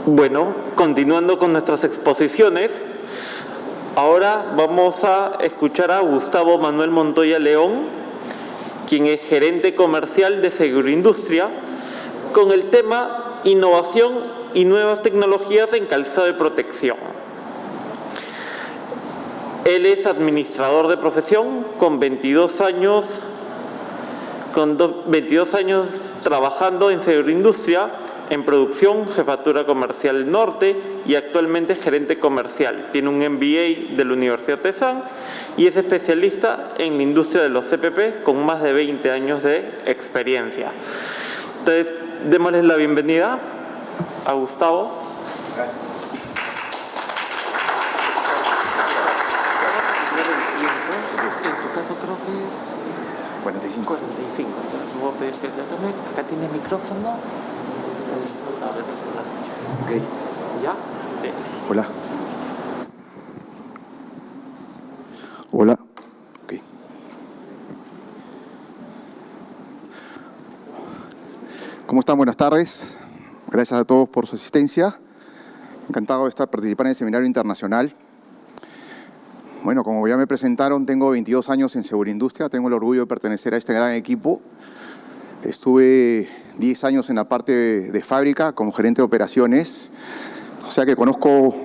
Bueno, continuando con nuestras exposiciones, ahora vamos a escuchar a Gustavo Manuel Montoya León, quien es gerente comercial de Seguroindustria, con el tema Innovación y nuevas tecnologías en calzado de protección. Él es administrador de profesión con 22 años trabajando en Seguroindustria, en producción, jefatura comercial norte y actualmente gerente comercial. Tiene un MBA de la Universidad de San y es especialista en la industria de los CPP con más de 20 años de experiencia. Entonces, démosles la bienvenida a Gustavo. Gracias. En tu caso creo que 45. 45. Entonces voy a pedir que te tome. Acá tiene micrófono. Ok. ¿Ya? Sí. Hola. Hola. Ok. ¿Cómo están? Buenas tardes. Gracias a todos por su asistencia. Encantado de participar en el seminario internacional. Bueno, como ya me presentaron, tengo 22 años en Seguroindustria. Tengo el orgullo de pertenecer a este gran equipo. Estuve 10 años en la parte de fábrica como gerente de operaciones. O sea que conozco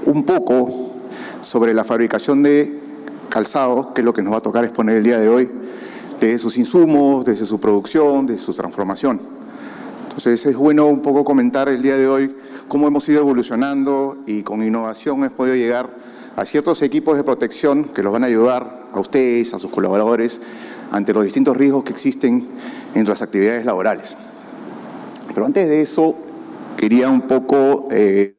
un poco sobre la fabricación de calzado, que es lo que nos va a tocar exponer el día de hoy, desde sus insumos, desde su producción, desde su transformación. Entonces es bueno un poco comentar el día de hoy cómo hemos ido evolucionando y con innovación hemos podido llegar a ciertos equipos de protección que los van a ayudar a ustedes, a sus colaboradores, ante los distintos riesgos que existen en las actividades laborales. Pero antes de eso, quería un poco de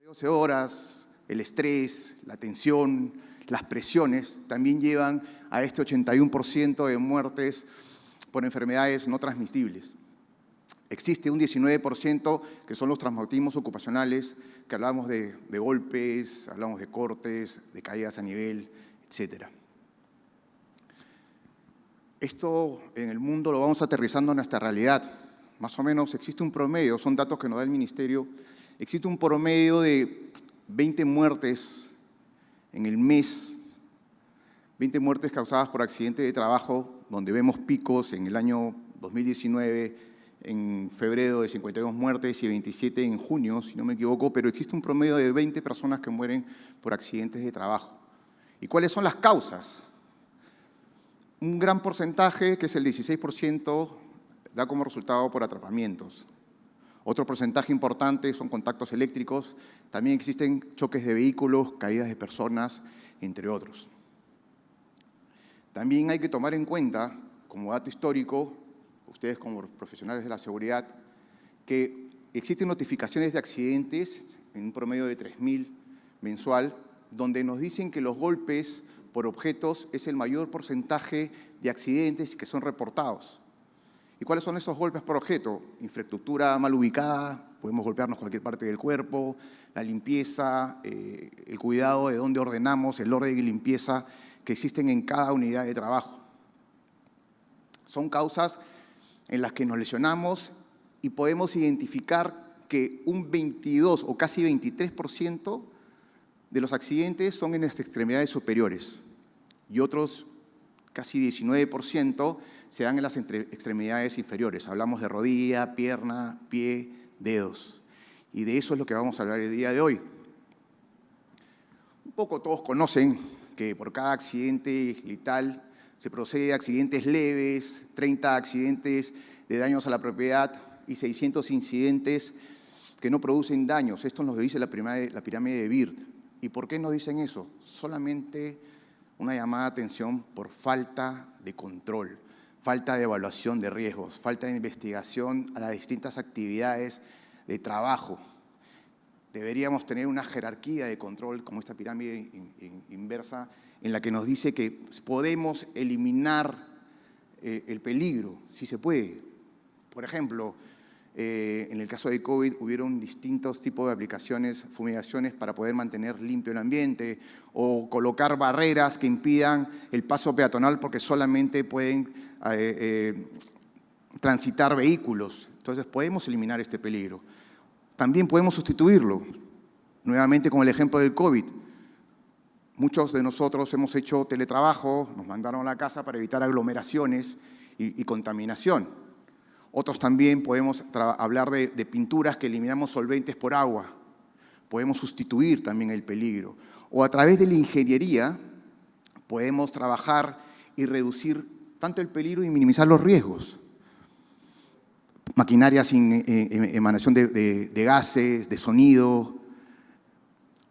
12 horas, el estrés, la tensión, las presiones también llevan a este 81% de muertes por enfermedades no transmisibles. Existe un 19% que son los traumatismos ocupacionales, que hablamos de golpes, hablamos de cortes, de caídas a nivel, etc. Esto en el mundo lo vamos aterrizando en nuestra realidad. Más o menos existe un promedio, son datos que nos da el Ministerio, existe un promedio de 20 muertes en el mes, 20 muertes causadas por accidentes de trabajo, donde vemos picos en el año 2019, en febrero de 52 muertes y 27 en junio, si no me equivoco, pero existe un promedio de 20 personas que mueren por accidentes de trabajo. ¿Y cuáles son las causas? Un gran porcentaje, que es el 16%, da como resultado por atrapamientos. Otro porcentaje importante son contactos eléctricos. También existen choques de vehículos, caídas de personas, entre otros. También hay que tomar en cuenta, como dato histórico, ustedes como profesionales de la seguridad, que existen notificaciones de accidentes en un promedio de 3.000 mensual, donde nos dicen que los golpes por objetos es el mayor porcentaje de accidentes que son reportados. ¿Y cuáles son esos golpes por objeto? Infraestructura mal ubicada, podemos golpearnos cualquier parte del cuerpo, la limpieza, el cuidado de dónde ordenamos, el orden y limpieza que existen en cada unidad de trabajo. Son causas en las que nos lesionamos y podemos identificar que un 22 o casi 23% de los accidentes son en las extremidades superiores y otros casi 19% se dan en las extremidades inferiores. Hablamos de rodilla, pierna, pie, dedos. Y de eso es lo que vamos a hablar el día de hoy. Un poco todos conocen que por cada accidente letal se procede a accidentes leves, 30 accidentes de daños a la propiedad y 600 incidentes que no producen daños. Esto nos lo dice la pirámide de Bird. ¿Y por qué nos dicen eso? Solamente una llamada de atención por falta de control, falta de evaluación de riesgos, falta de investigación a las distintas actividades de trabajo. Deberíamos tener una jerarquía de control, como esta pirámide inversa, en la que nos dice que podemos eliminar el peligro, si se puede. Por ejemplo, en el caso de COVID hubieron distintos tipos de aplicaciones, fumigaciones para poder mantener limpio el ambiente o colocar barreras que impidan el paso peatonal porque solamente pueden transitar vehículos. Entonces podemos eliminar este peligro. También podemos sustituirlo. Nuevamente con el ejemplo del COVID. Muchos de nosotros hemos hecho teletrabajo, nos mandaron a la casa para evitar aglomeraciones y contaminación. Otros también podemos hablar de pinturas que eliminamos solventes por agua. Podemos sustituir también el peligro. O a través de la ingeniería podemos trabajar y reducir tanto el peligro y minimizar los riesgos. Maquinaria sin emanación de gases, de sonido.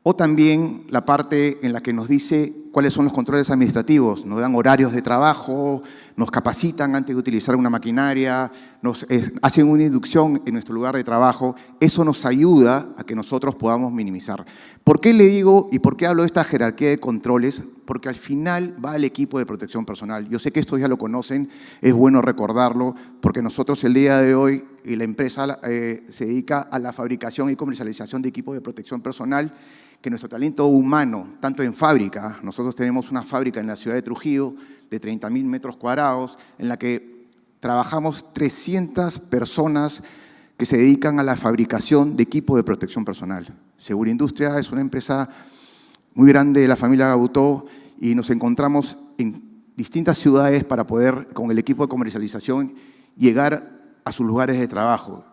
O también la parte en la que nos dice cuáles son los controles administrativos. Nos dan horarios de trabajo, nos capacitan antes de utilizar una maquinaria, nos hacen una inducción en nuestro lugar de trabajo. Eso nos ayuda a que nosotros podamos minimizar. ¿Por qué le digo y por qué hablo de esta jerarquía de controles? Porque al final va el equipo de protección personal. Yo sé que esto ya lo conocen, es bueno recordarlo, porque nosotros el día de hoy, y la empresa se dedica a la fabricación y comercialización de equipos de protección personal, que nuestro talento humano, tanto en fábrica, nosotros tenemos una fábrica en la ciudad de Trujillo de 30.000 metros cuadrados, en la que trabajamos 300 personas que se dedican a la fabricación de equipos de protección personal. Seguridustria es una empresa muy grande de la familia Gautó y nos encontramos en distintas ciudades para poder, con el equipo de comercialización, llegar a sus lugares de trabajo,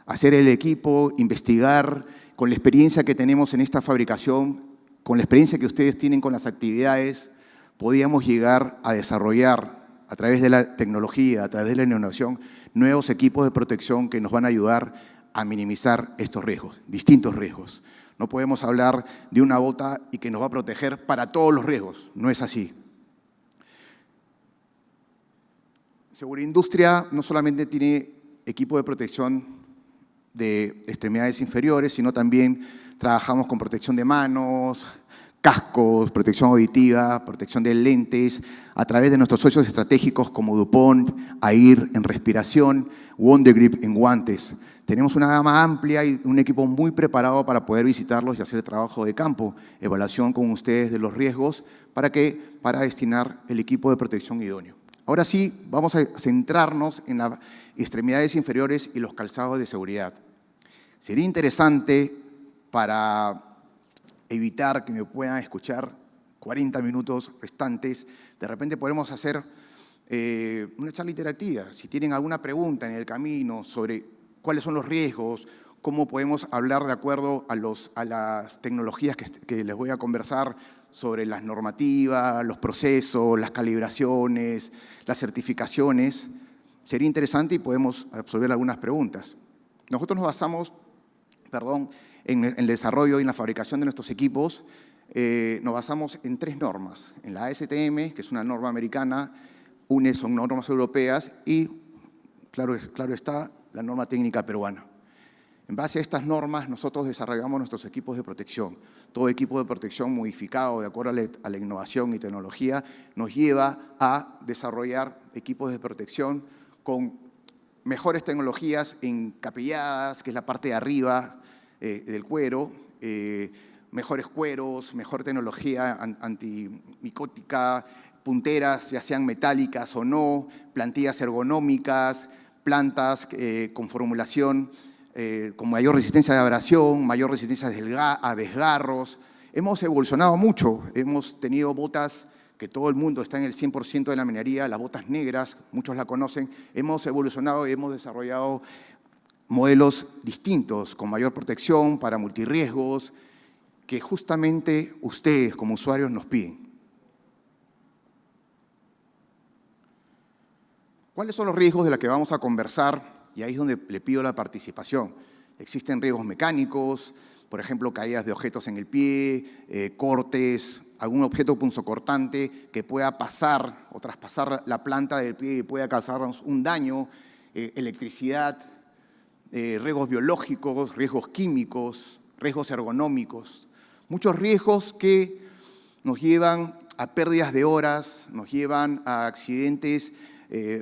hacer el equipo, investigar. Con la experiencia que tenemos en esta fabricación, con la experiencia que ustedes tienen con las actividades, podíamos llegar a desarrollar a través de la tecnología, a través de la innovación, nuevos equipos de protección que nos van a ayudar a minimizar estos riesgos, distintos riesgos. No podemos hablar de una bota y que nos va a proteger para todos los riesgos, no es así. Seguridustria no solamente tiene equipo de protección de extremidades inferiores, sino también trabajamos con protección de manos, cascos, protección auditiva, protección de lentes, a través de nuestros socios estratégicos como DuPont, AIR en respiración, Wondergrip en guantes. Tenemos una gama amplia y un equipo muy preparado para poder visitarlos y hacer el trabajo de campo, evaluación con ustedes de los riesgos, para destinar el equipo de protección idóneo. Ahora sí, vamos a centrarnos en las extremidades inferiores y los calzados de seguridad. Sería interesante, para evitar que me puedan escuchar 40 minutos restantes, de repente podemos hacer una charla interactiva. Si tienen alguna pregunta en el camino sobre cuáles son los riesgos, cómo podemos hablar de acuerdo a las tecnologías que les voy a conversar, sobre las normativas, los procesos, las calibraciones, las certificaciones. Sería interesante y podemos absolver algunas preguntas. Nosotros nos basamos, en el desarrollo y en la fabricación de nuestros equipos, nos basamos en 3 normas. En la ASTM, que es una norma americana, UNE son normas europeas y, claro está, la norma técnica peruana. En base a estas normas, nosotros desarrollamos nuestros equipos de protección. Todo equipo de protección modificado de acuerdo a la innovación y tecnología nos lleva a desarrollar equipos de protección con mejores tecnologías encapilladas, que es la parte de arriba del cuero, mejores cueros, mejor tecnología antimicótica, punteras ya sean metálicas o no, plantillas ergonómicas, plantas con formulación con mayor resistencia de abrasión, mayor resistencia a desgarros. Hemos evolucionado mucho, hemos tenido botas que todo el mundo está en el 100% de la minería, las botas negras, muchos la conocen. Hemos evolucionado y hemos desarrollado modelos distintos, con mayor protección para multirriesgos, que justamente ustedes como usuarios nos piden. ¿Cuáles son los riesgos de los que vamos a conversar? Y ahí es donde le pido la participación. Existen riesgos mecánicos, por ejemplo, caídas de objetos en el pie, cortes, algún objeto punzocortante que pueda pasar o traspasar la planta del pie y pueda causarnos un daño, electricidad, riesgos biológicos, riesgos químicos, riesgos ergonómicos. Muchos riesgos que nos llevan a pérdidas de horas, nos llevan a accidentes,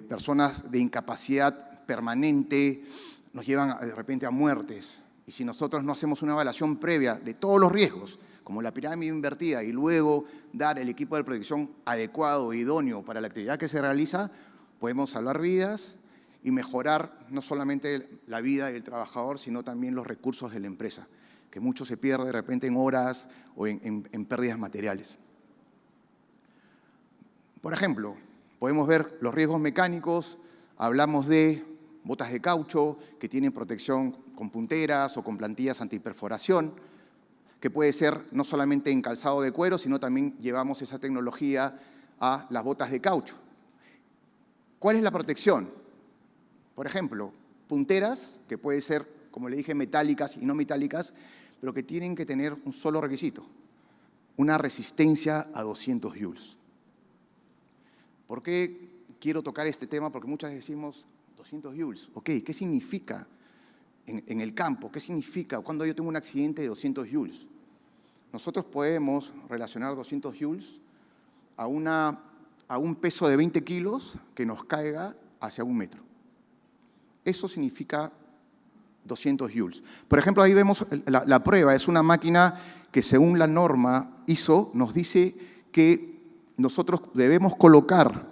personas de incapacidad permanente, nos llevan de repente a muertes. Y si nosotros no hacemos una evaluación previa de todos los riesgos, como la pirámide invertida, y luego dar el equipo de protección adecuado e idóneo para la actividad que se realiza, podemos salvar vidas y mejorar no solamente la vida del trabajador, sino también los recursos de la empresa, que mucho se pierde de repente en horas o en pérdidas materiales. Por ejemplo, podemos ver los riesgos mecánicos, hablamos de botas de caucho que tienen protección con punteras o con plantillas antiperforación, que puede ser no solamente en calzado de cuero, sino también llevamos esa tecnología a las botas de caucho. ¿Cuál es la protección? Por ejemplo, punteras, que puede ser, como le dije, metálicas y no metálicas, pero que tienen que tener un solo requisito, una resistencia a 200 joules. ¿Por qué quiero tocar este tema? Porque muchas decimos 200 joules. Ok, ¿qué significa en el campo? ¿Qué significa cuando yo tengo un accidente de 200 joules? Nosotros podemos relacionar 200 joules a un peso de 20 kilos que nos caiga hacia 1 metro. Eso significa 200 joules. Por ejemplo, ahí vemos la prueba. Es una máquina que según la norma ISO nos dice que nosotros debemos colocar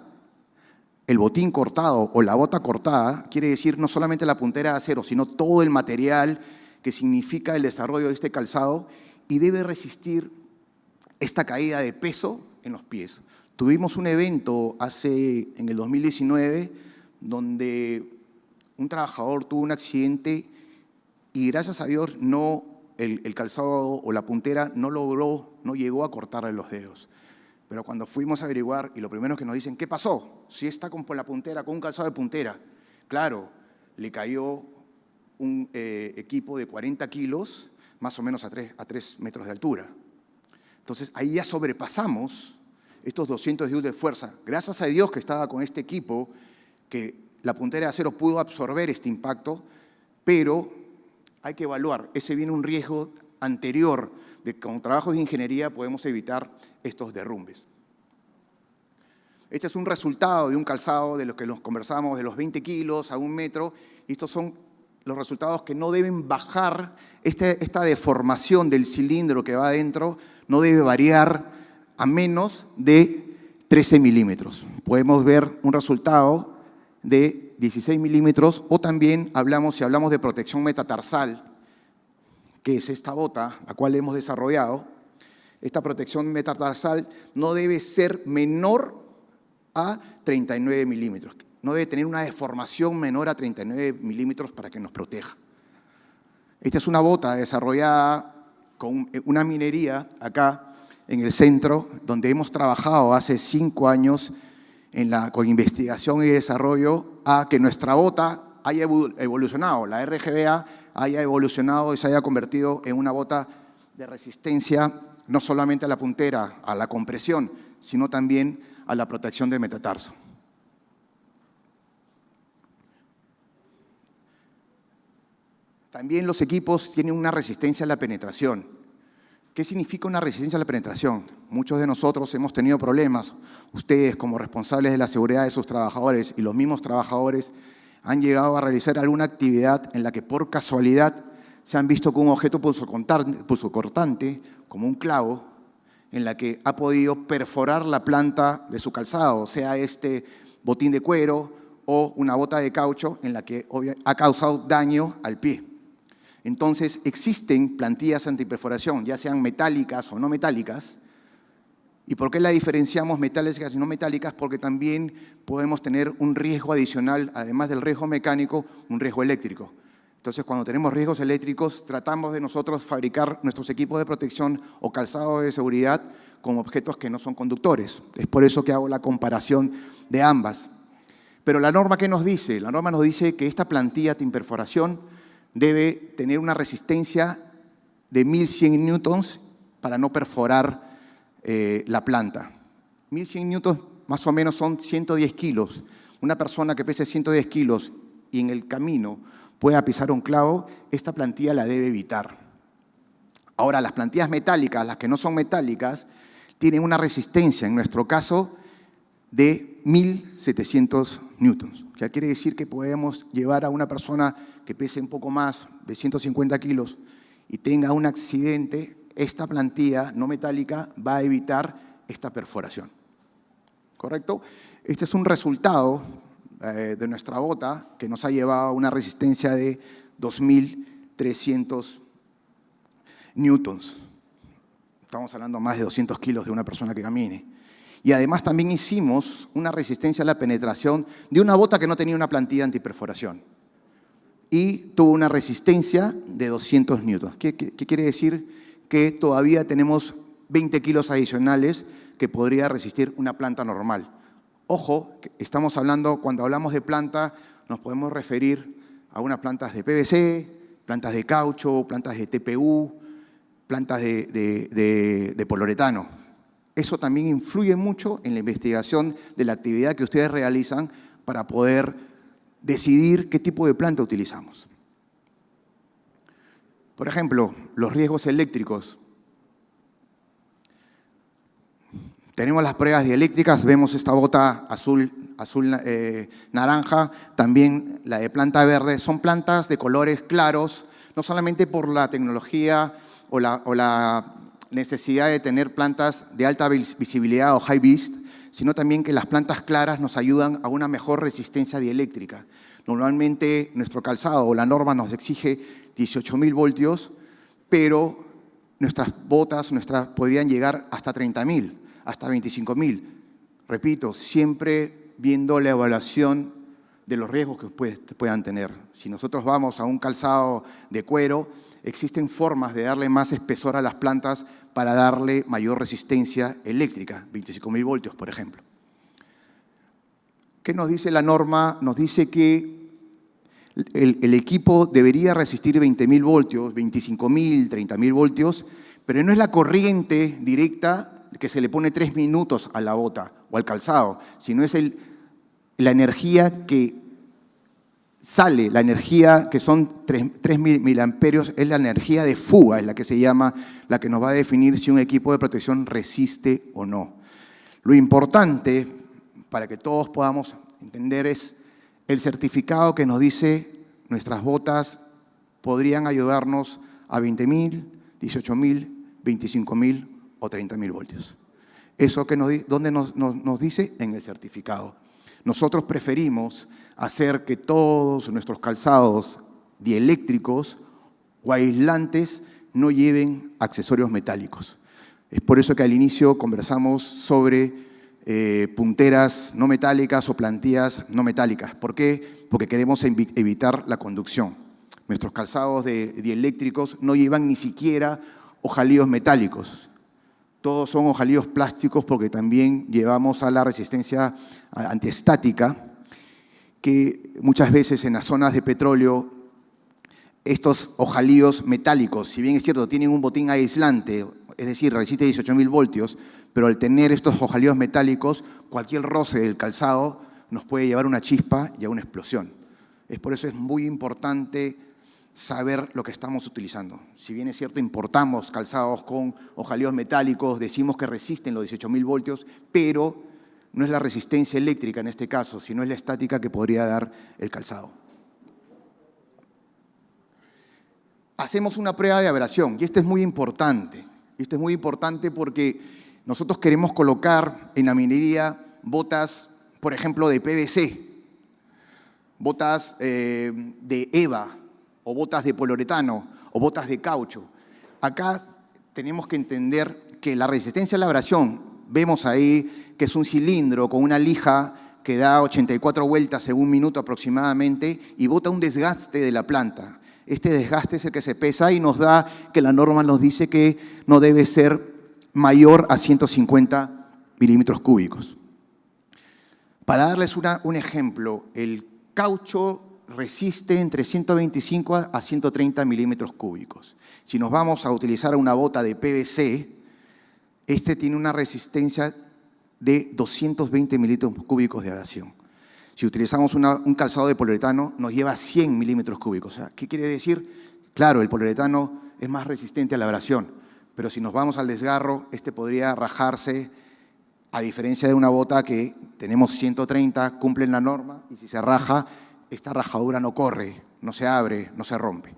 el botín cortado o la bota cortada, quiere decir no solamente la puntera de acero, sino todo el material que significa el desarrollo de este calzado y debe resistir esta caída de peso en los pies. Tuvimos un evento en el 2019 donde un trabajador tuvo un accidente y gracias a Dios el calzado o la puntera no llegó a cortarle los dedos. Pero cuando fuimos a averiguar, y lo primero que nos dicen, ¿qué pasó? Si está con la puntera, con un calzado de puntera. Claro, le cayó un equipo de 40 kilos, más o menos a 3 metros de altura. Entonces, ahí ya sobrepasamos estos 200 joules de fuerza. Gracias a Dios que estaba con este equipo, que la puntera de acero pudo absorber este impacto, pero hay que evaluar. Ese viene un riesgo anterior de que con trabajos de ingeniería podemos evitar estos derrumbes. Este es un resultado de un calzado de lo que nos conversamos, de los 20 kilos a 1 metro. Y estos son los resultados que no deben bajar. Esta deformación del cilindro que va adentro no debe variar a menos de 13 milímetros. Podemos ver un resultado de 16 milímetros o también si hablamos de protección metatarsal, que es esta bota, la cual hemos desarrollado. Esta protección metatarsal no debe ser menor a 39 milímetros. No debe tener una deformación menor a 39 milímetros para que nos proteja. Esta es una bota desarrollada con una minería acá en el centro, donde hemos trabajado hace 5 años con investigación y desarrollo a que nuestra bota haya evolucionado, la RGBA haya evolucionado y se haya convertido en una bota de resistencia no solamente a la puntera, a la compresión, sino también a la protección del metatarso. También los equipos tienen una resistencia a la penetración. ¿Qué significa una resistencia a la penetración? Muchos de nosotros hemos tenido problemas. Ustedes, como responsables de la seguridad de sus trabajadores y los mismos trabajadores, han llegado a realizar alguna actividad en la que por casualidad se han visto con un objeto punzocortante, como un clavo, en la que ha podido perforar la planta de su calzado, sea este botín de cuero o una bota de caucho en la que ha causado daño al pie. Entonces, existen plantillas antiperforación, ya sean metálicas o no metálicas. ¿Y por qué la diferenciamos metálicas y no metálicas? Porque también podemos tener un riesgo adicional, además del riesgo mecánico, un riesgo eléctrico. Entonces, cuando tenemos riesgos eléctricos, tratamos de nosotros fabricar nuestros equipos de protección o calzado de seguridad con objetos que no son conductores. Es por eso que hago la comparación de ambas. Pero la norma, ¿qué nos dice? La norma nos dice que esta plantilla antiperforación debe tener una resistencia de 1100 newtons para no perforar la planta. 1100 newtons más o menos son 110 kilos. Una persona que pese 110 kilos y en el camino pueda pisar un clavo, esta plantilla la debe evitar. Ahora, las plantillas metálicas, las que no son metálicas, tienen una resistencia, en nuestro caso, de 1700 newtons. Ya quiere decir que podemos llevar a una persona que pese un poco más de 150 kilos y tenga un accidente, esta plantilla no metálica va a evitar esta perforación. ¿Correcto? Este es un resultado de nuestra bota que nos ha llevado a una resistencia de 2300 newtons. Estamos hablando más de 200 kilos de una persona que camine. Y además también hicimos una resistencia a la penetración de una bota que no tenía una plantilla antiperforación. Y tuvo una resistencia de 200 newtons. ¿Qué quiere decir? Que todavía tenemos 20 kilos adicionales que podría resistir una planta normal. Ojo, estamos hablando, cuando hablamos de planta, nos podemos referir a unas plantas de PVC, plantas de caucho, plantas de TPU, plantas de poliuretano. Eso también influye mucho en la investigación de la actividad que ustedes realizan para poder decidir qué tipo de planta utilizamos. Por ejemplo, los riesgos eléctricos. Tenemos las pruebas dieléctricas, vemos esta bota azul naranja, también la de planta verde. Son plantas de colores claros, no solamente por la tecnología o la necesidad de tener plantas de alta visibilidad o high vis, sino también que las plantas claras nos ayudan a una mejor resistencia dieléctrica. Normalmente nuestro calzado o la norma nos exige 18.000 voltios, pero nuestras botas podrían llegar hasta 30.000, hasta 25.000. Repito, siempre viendo la evaluación de los riesgos que puedan tener. Si nosotros vamos a un calzado de cuero, existen formas de darle más espesor a las plantas para darle mayor resistencia eléctrica, 25.000 voltios, por ejemplo. ¿Qué nos dice la norma? Nos dice que el equipo debería resistir 20.000 voltios, 25.000, 30.000 voltios, pero no es la corriente directa que se le pone 3 minutos a la bota o al calzado, sino es la energía que sale, la energía que son 3 miliamperios, es la energía de fuga, es la que se llama, la que nos va a definir si un equipo de protección resiste o no. Lo importante, para que todos podamos entender, es el certificado que nos dice nuestras botas podrían ayudarnos a 20.000, 18.000, 25.000 o 30.000 voltios. ¿Eso dónde nos dice? En el certificado. Nosotros preferimos hacer que todos nuestros calzados dieléctricos o aislantes no lleven accesorios metálicos. Es por eso que al inicio conversamos sobre punteras no metálicas o plantillas no metálicas. ¿Por qué? Porque queremos evitar la conducción. Nuestros calzados dieléctricos no llevan ni siquiera ojalíos metálicos. Todos son ojalíos plásticos porque también llevamos a la resistencia antiestática, que muchas veces en las zonas de petróleo, estos ojalíos metálicos, si bien es cierto, tienen un botín aislante, es decir, resiste 18.000 voltios, pero al tener estos ojalíos metálicos, cualquier roce del calzado nos puede llevar a una chispa y a una explosión. Es por eso es muy importante saber lo que estamos utilizando. Si bien es cierto, importamos calzados con ojalíos metálicos, decimos que resisten los 18.000 voltios, pero no es la resistencia eléctrica en este caso, sino es la estática que podría dar el calzado. Hacemos una prueba de abrasión y esto es muy importante. Esto es muy importante porque nosotros queremos colocar en la minería botas, por ejemplo, de PVC, botas de EVA, o botas de poliuretano, o botas de caucho. Acá tenemos que entender que la resistencia a la abrasión, vemos ahí que es un cilindro con una lija que da 84 vueltas en un minuto aproximadamente y bota un desgaste de la planta. Este desgaste es el que se pesa y nos da que la norma nos dice que no debe ser mayor a 150 milímetros cúbicos. Para darles un ejemplo, el caucho resiste entre 125 a 130 milímetros cúbicos. Si nos vamos a utilizar una bota de PVC, este tiene una resistencia de 220 milímetros cúbicos de abrasión. Si utilizamos un calzado de poliuretano, nos lleva 100 milímetros cúbicos. O sea, ¿qué quiere decir? Claro, el poliuretano es más resistente a la abrasión, pero si nos vamos al desgarro, este podría rajarse, a diferencia de una bota que tenemos 130, cumplen la norma, y si se raja, esta rajadura no corre, no se abre, no se rompe.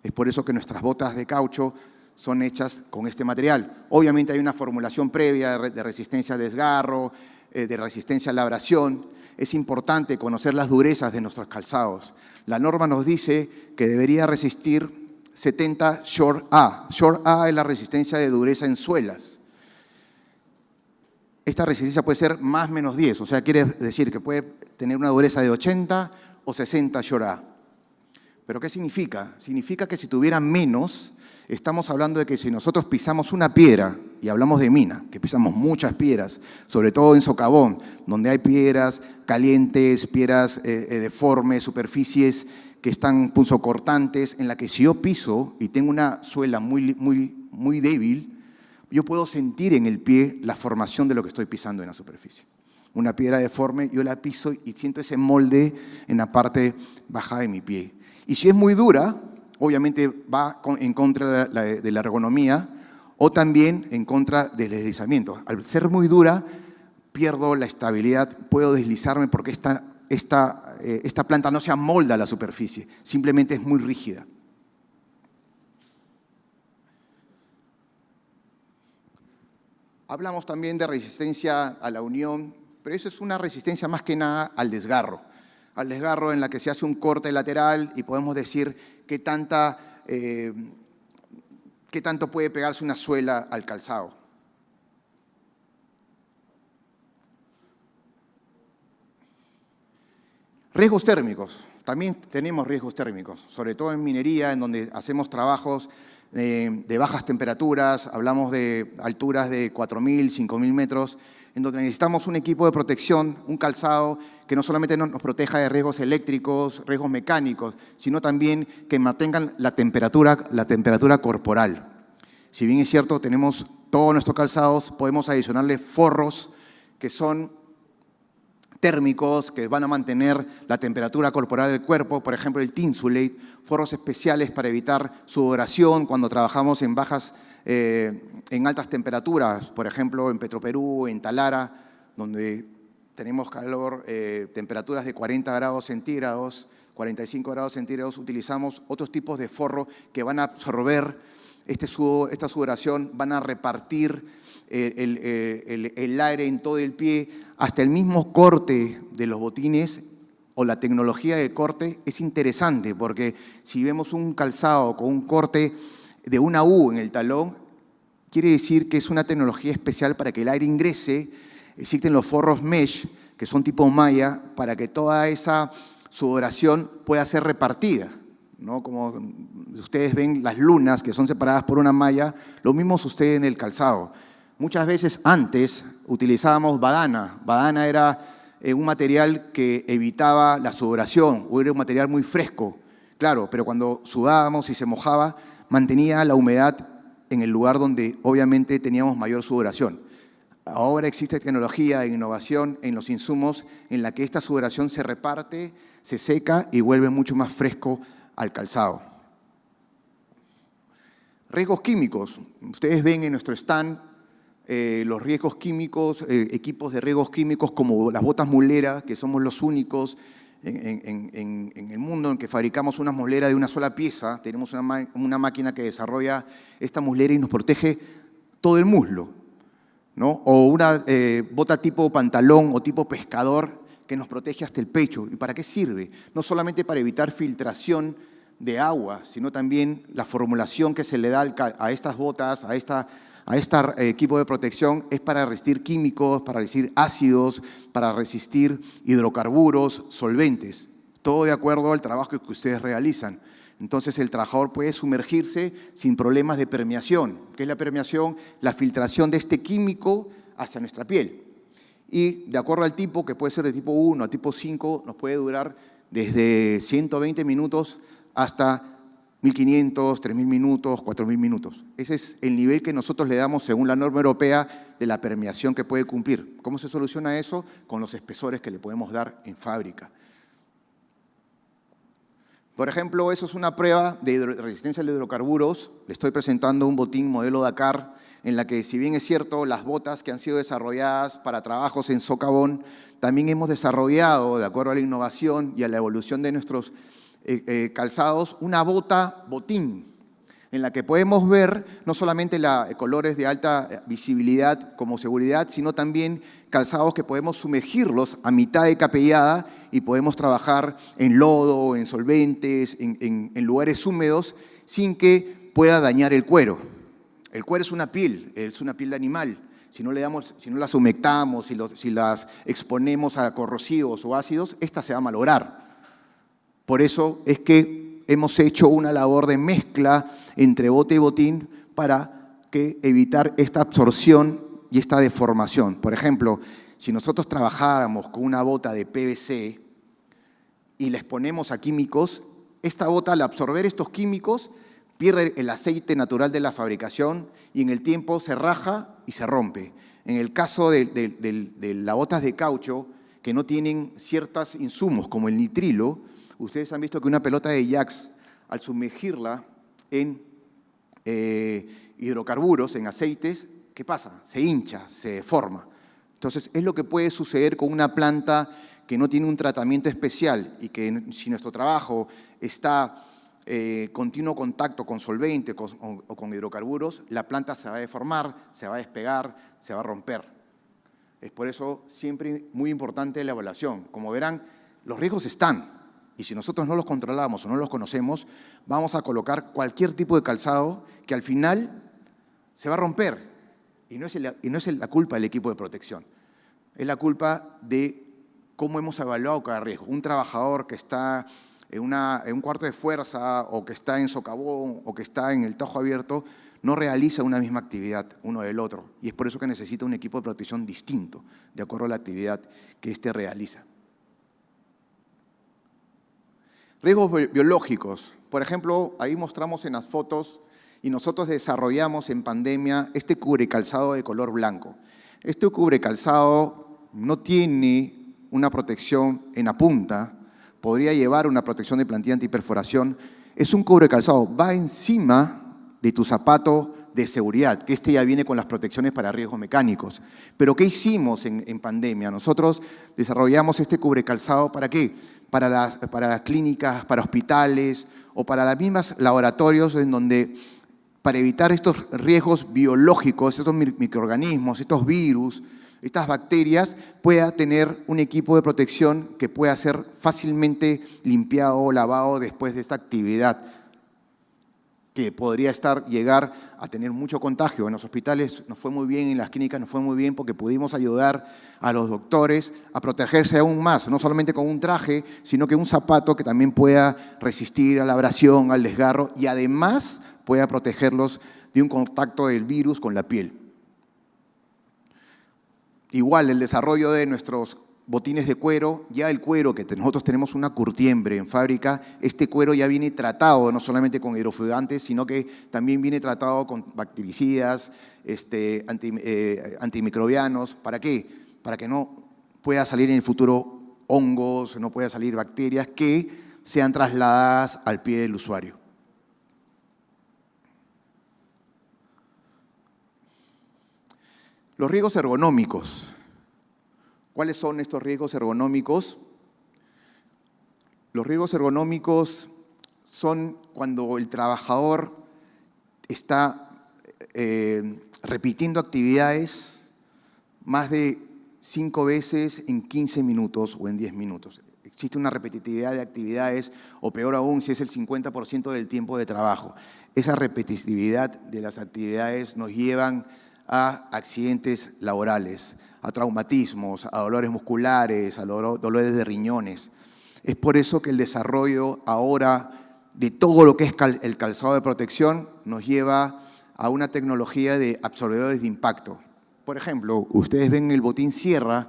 Es por eso que nuestras botas de caucho son hechas con este material. Obviamente hay una formulación previa de resistencia al desgarro, de resistencia a la abrasión. Es importante conocer las durezas de nuestros calzados. La norma nos dice que debería resistir 70 Short A. Short A es la resistencia de dureza en suelas. Esta resistencia puede ser más menos 10, o sea, quiere decir que puede tener una dureza de 80 o 60 Short A. ¿Pero qué significa? Significa que si tuviera menos, estamos hablando de que si nosotros pisamos una piedra, y hablamos de mina, que pisamos muchas piedras, sobre todo en socavón, donde hay piedras calientes, piedras deformes, superficies que están punzocortantes, en la que si yo piso y tengo una suela muy débil, yo puedo sentir en el pie la formación de lo que estoy pisando en la superficie. Una piedra deforme, yo la piso y siento ese molde en la parte baja de mi pie. Y si es muy dura, obviamente va en contra de la ergonomía o también en contra del deslizamiento. Al ser muy dura, pierdo la estabilidad, puedo deslizarme porque esta planta no se amolda a la superficie, simplemente es muy rígida. Hablamos también de resistencia a la unión, pero eso es una resistencia más que nada al desgarro. Al desgarro en la que se hace un corte lateral y podemos decir qué tanto puede pegarse una suela al calzado. Riesgos térmicos. También tenemos riesgos térmicos, sobre todo en minería, en donde hacemos trabajos de bajas temperaturas, hablamos de alturas de 4.000, 5.000 metros, en donde necesitamos un equipo de protección, un calzado que no solamente nos proteja de riesgos eléctricos, riesgos mecánicos, sino también que mantengan la temperatura corporal. Si bien es cierto, tenemos todos nuestros calzados, podemos adicionarle forros que son térmicos, que van a mantener la temperatura corporal del cuerpo, por ejemplo el Thinsulate, forros especiales para evitar sudoración cuando trabajamos en altas temperaturas, por ejemplo en Petroperú, en Talara, donde tenemos calor, temperaturas de 40 grados centígrados, 45 grados centígrados, utilizamos otros tipos de forro que van a absorber esta sudoración, van a repartir el aire en todo el pie, hasta el mismo corte de los botines o la tecnología de corte es interesante, porque si vemos un calzado con un corte de una U en el talón, quiere decir que es una tecnología especial para que el aire ingrese. Existen los forros mesh, que son tipo malla, para que toda esa sudoración pueda ser repartida, ¿no? Como ustedes ven las lunas que son separadas por una malla, lo mismo sucede en el calzado. Muchas veces antes utilizábamos badana. Badana era un material que evitaba la sudoración, o era un material muy fresco, claro, pero cuando sudábamos y se mojaba, mantenía la humedad en el lugar donde obviamente teníamos mayor sudoración. Ahora existe tecnología e innovación en los insumos en la que esta sudoración se reparte, se seca y vuelve mucho más fresco al calzado. Riesgos químicos. Ustedes ven en nuestro stand los riesgos químicos, equipos de riesgos químicos como las botas muleras, que somos los únicos en el mundo en que fabricamos una muslera de una sola pieza. Tenemos una máquina que desarrolla esta muslera y nos protege todo el muslo, ¿no? O una bota tipo pantalón o tipo pescador que nos protege hasta el pecho. ¿Y para qué sirve? No solamente para evitar filtración de agua, sino también la formulación que se le da a estas botas, a este equipo de protección es para resistir químicos, para resistir ácidos, para resistir hidrocarburos, solventes. Todo de acuerdo al trabajo que ustedes realizan. Entonces el trabajador puede sumergirse sin problemas de permeación. ¿Qué es la permeación? La filtración de este químico hacia nuestra piel. Y de acuerdo al tipo, que puede ser de tipo 1 a tipo 5, nos puede durar desde 120 minutos hasta 1.500, 3.000 minutos, 4.000 minutos. Ese es el nivel que nosotros le damos según la norma europea de la permeación que puede cumplir. ¿Cómo se soluciona eso? Con los espesores que le podemos dar en fábrica. Por ejemplo, eso es una prueba de resistencia a los hidrocarburos. Le estoy presentando un botín modelo Dakar, en la que, si bien es cierto, las botas que han sido desarrolladas para trabajos en socavón, también hemos desarrollado, de acuerdo a la innovación y a la evolución de nuestros calzados, una bota botín, en la que podemos ver no solamente colores de alta visibilidad como seguridad, sino también calzados que podemos sumergirlos a mitad de capellada y podemos trabajar en lodo, en solventes, en lugares húmedos, sin que pueda dañar el cuero. El cuero es una piel de animal. Si no las humectamos, si las exponemos a corrosivos o ácidos, esta se va a malograr. Por eso es que hemos hecho una labor de mezcla entre bote y botín para evitar esta absorción y esta deformación. Por ejemplo, si nosotros trabajáramos con una bota de PVC y les ponemos a químicos, esta bota, al absorber estos químicos, pierde el aceite natural de la fabricación y en el tiempo se raja y se rompe. En el caso de las botas de caucho, que no tienen ciertos insumos como el nitrilo, ustedes han visto que una pelota de Jax, al sumergirla en hidrocarburos, en aceites, ¿qué pasa? Se hincha, se deforma. Entonces, es lo que puede suceder con una planta que no tiene un tratamiento especial y que, si nuestro trabajo está continuo contacto con solvente o con hidrocarburos, la planta se va a deformar, se va a despegar, se va a romper. Es por eso siempre muy importante la evaluación. Como verán, los riesgos están, y si nosotros no los controlamos o no los conocemos, vamos a colocar cualquier tipo de calzado que al final se va a romper. Y no es la culpa del equipo de protección, es la culpa de cómo hemos evaluado cada riesgo. Un trabajador que está en un cuarto de fuerza, o que está en socavón, o que está en el tajo abierto, no realiza una misma actividad uno del otro. Y es por eso que necesita un equipo de protección distinto, de acuerdo a la actividad que éste realiza. Riesgos biológicos. Por ejemplo, ahí mostramos en las fotos, y nosotros desarrollamos en pandemia este cubrecalzado de color blanco. Este cubrecalzado no tiene una protección en la punta, podría llevar una protección de plantilla antiperforación. Es un cubrecalzado, va encima de tu zapato de seguridad, que este ya viene con las protecciones para riesgos mecánicos. Pero ¿qué hicimos en pandemia? Nosotros desarrollamos este cubrecalzado, ¿para qué? Para las clínicas, para hospitales o para las mismas laboratorios, en donde, para evitar estos riesgos biológicos, estos microorganismos, estos virus, estas bacterias, pueda tener un equipo de protección que pueda ser fácilmente limpiado o lavado después de esta actividad, que podría llegar a tener mucho contagio. En los hospitales nos fue muy bien, en las clínicas nos fue muy bien, porque pudimos ayudar a los doctores a protegerse aún más, no solamente con un traje, sino que un zapato que también pueda resistir a la abrasión, al desgarro, y además pueda protegerlos de un contacto del virus con la piel. Igual, el desarrollo de nuestros botines de cuero, ya el cuero, que nosotros tenemos una curtiembre en fábrica, este cuero ya viene tratado no solamente con hidrofugantes, sino que también viene tratado con bactericidas, antimicrobianos. ¿Para qué? Para que no pueda salir en el futuro hongos, no pueda salir bacterias que sean trasladadas al pie del usuario. Los riesgos ergonómicos. ¿Cuáles son estos riesgos ergonómicos? Los riesgos ergonómicos son cuando el trabajador está repitiendo actividades más de 5 veces en 15 minutos o en 10 minutos. Existe una repetitividad de actividades, o peor aún, si es el 50% del tiempo de trabajo. Esa repetitividad de las actividades nos llevan a accidentes laborales, a traumatismos, a dolores musculares, a dolores de riñones. Es por eso que el desarrollo ahora de todo lo que es el calzado de protección nos lleva a una tecnología de absorbedores de impacto. Por ejemplo, ustedes ven el botín Sierra,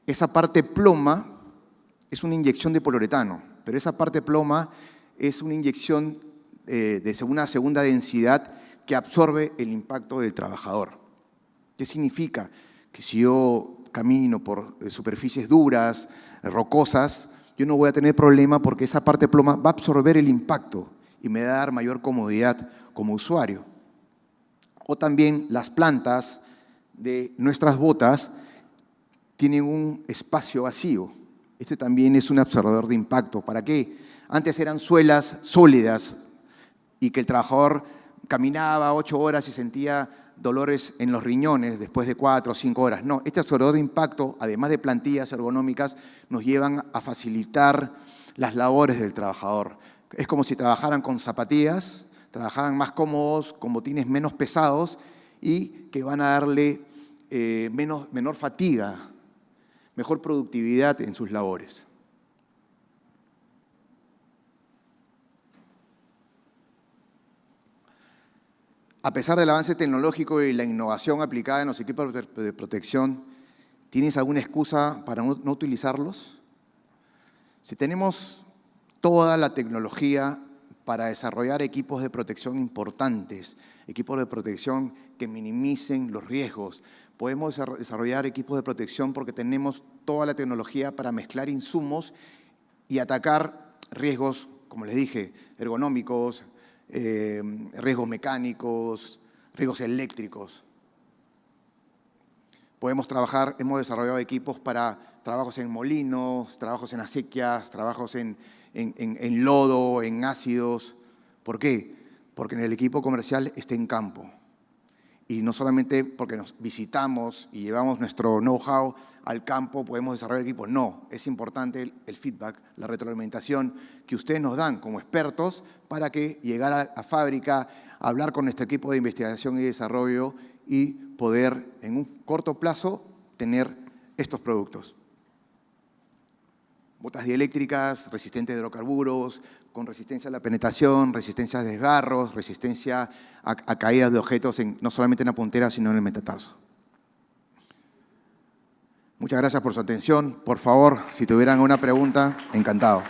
esa parte ploma es una inyección de poliuretano, pero esa parte ploma es una inyección de una segunda densidad que absorbe el impacto del trabajador. ¿Qué significa? Que si yo camino por superficies duras, rocosas, yo no voy a tener problema porque esa parte ploma va a absorber el impacto y me va a dar mayor comodidad como usuario. O también las plantas de nuestras botas tienen un espacio vacío. Este también es un absorbedor de impacto. ¿Para qué? Antes eran suelas sólidas y que el trabajador caminaba 8 horas y sentía dolores en los riñones después de 4 o 5 horas. No, este absorbedor de impacto, además de plantillas ergonómicas, nos llevan a facilitar las labores del trabajador. Es como si trabajaran con zapatillas, trabajaran más cómodos, con botines menos pesados y que van a darle menor fatiga, mejor productividad en sus labores. A pesar del avance tecnológico y la innovación aplicada en los equipos de protección, ¿tienes alguna excusa para no utilizarlos? Si tenemos toda la tecnología para desarrollar equipos de protección importantes, equipos de protección que minimicen los riesgos, podemos desarrollar equipos de protección porque tenemos toda la tecnología para mezclar insumos y atacar riesgos, como les dije, ergonómicos, riesgos mecánicos, riesgos eléctricos. Podemos trabajar, hemos desarrollado equipos para trabajos en molinos, trabajos en acequias, trabajos en lodo, en ácidos. ¿Por qué? Porque en el equipo comercial está en campo. Y no solamente porque nos visitamos y llevamos nuestro know-how al campo, podemos desarrollar equipos. No, es importante el feedback, la retroalimentación que ustedes nos dan como expertos para que llegar a fábrica, hablar con nuestro equipo de investigación y desarrollo y poder en un corto plazo tener estos productos. Botas dieléctricas, resistentes a hidrocarburos, con resistencia a la penetración, resistencia a desgarros, resistencia a caídas de objetos no solamente en la puntera, sino en el metatarso. Muchas gracias por su atención. Por favor, si tuvieran una pregunta, encantado.